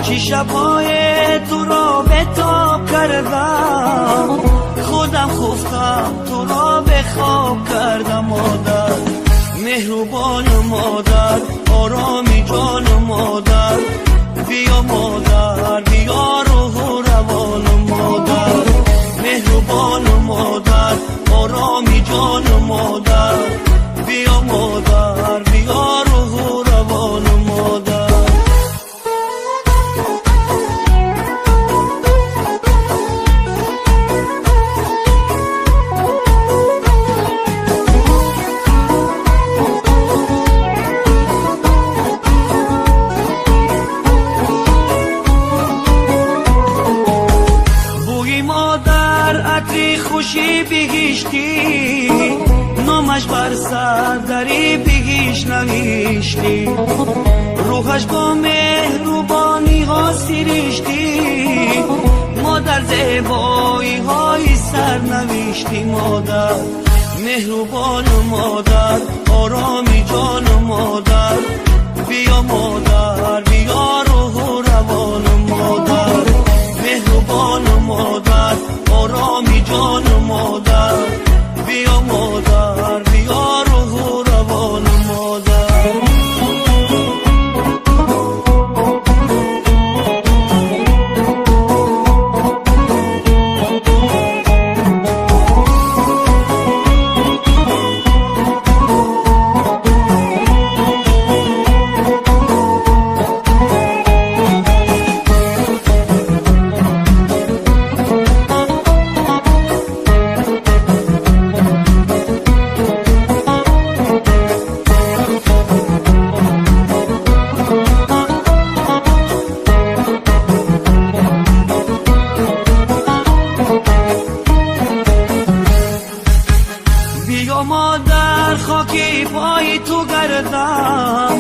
چی شبهای تو را به تاب کردم، خودم خفتم تو را به خواب کردم. مادر مهربان مادر، آرامی جان مادر، بیا مادر بیا روح و روان مادر. مهربان مادر، آرامی جان مادر، بیا مادر بیا روح و روان مادر. عطری خوشی بهشتی، نامش بر سر دری بهش نوشتی، روحش با مهربانی ها سرشتی، مادر زیبایی های سر نوشتی. مادر مهربان مادر، آرامی جان مادر، بیا مادر بیا روح و روان مادر. مهربان مادر، آرامی جان مادر، بیا مادر بیا روح و روان مادر. بیا مادر خاکی پای تو گردم،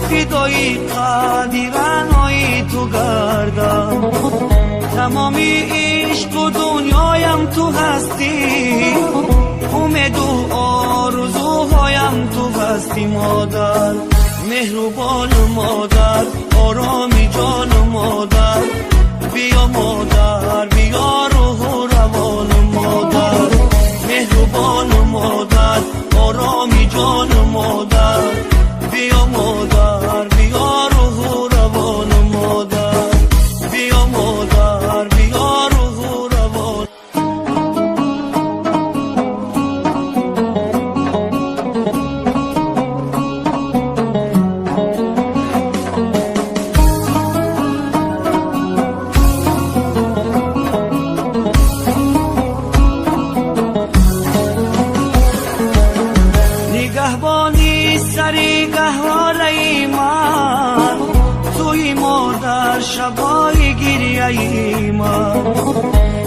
فدای قدیرانای تو گردم، تمامی عشق و دنیایم تو هستی، امید و آرزوهایم تو هستی. مادر مهربان مادر، آرامی جان مادر، بیا مادر بیا روح و روان مادر. مهربان مادر، آرامی جان مادر، بیا مادر بیا روح و روان مادر. بیا مادر بیا روح و روان. نگهبانی سری گهواره من، توی مادر شبای گریه من،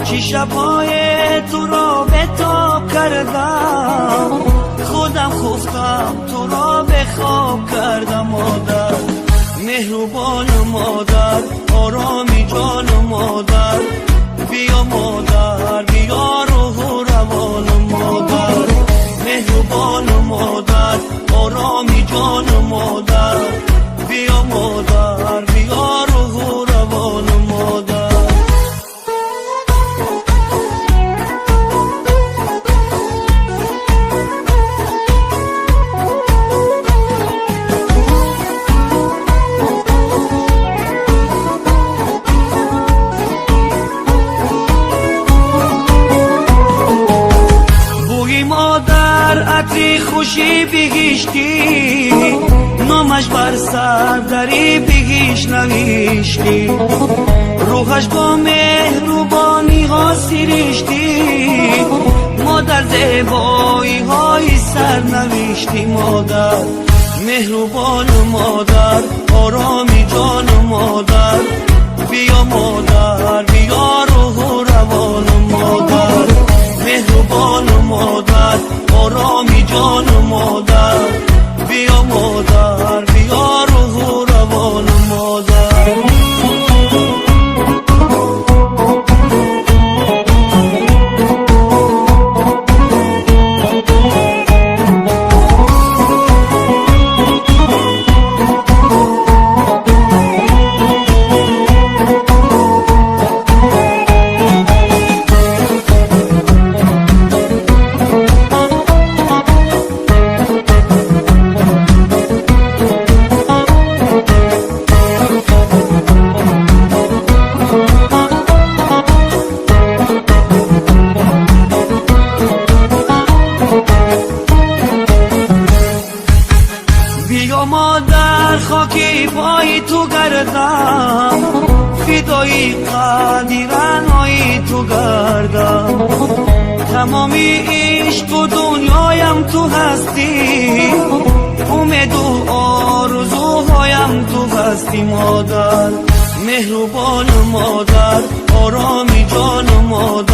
چی شبای تو را به تاب کردم، خودم خفتم تو را به خواب کردم. مادر مهربان مادر، آرامی جان مادر، بیا مادر بیا روح و روان مادر. مهربان مادر، آرامی جان مادر، بیا مادر بیا روح و روان مادر. عطری خوشی بهشتی، نامش بر سر دری بهش نوشتی، روحش با مهربانی ها سرشتی، مادر زیبایی های سر نوشتی. مادر مهربان مادر، آرامی جان مادر، بیا مادر بیا روح و روان مادر. مهربان مادر، آرامی جان مادر، بیا مادر بیا روح و روان مادر. جانم فدای قدیرنهای تو گردم تمامی عشق و دنیایم تو هستی امید و آرزوهایم تو هستی مادر مهربان مادر آرامی جان مادر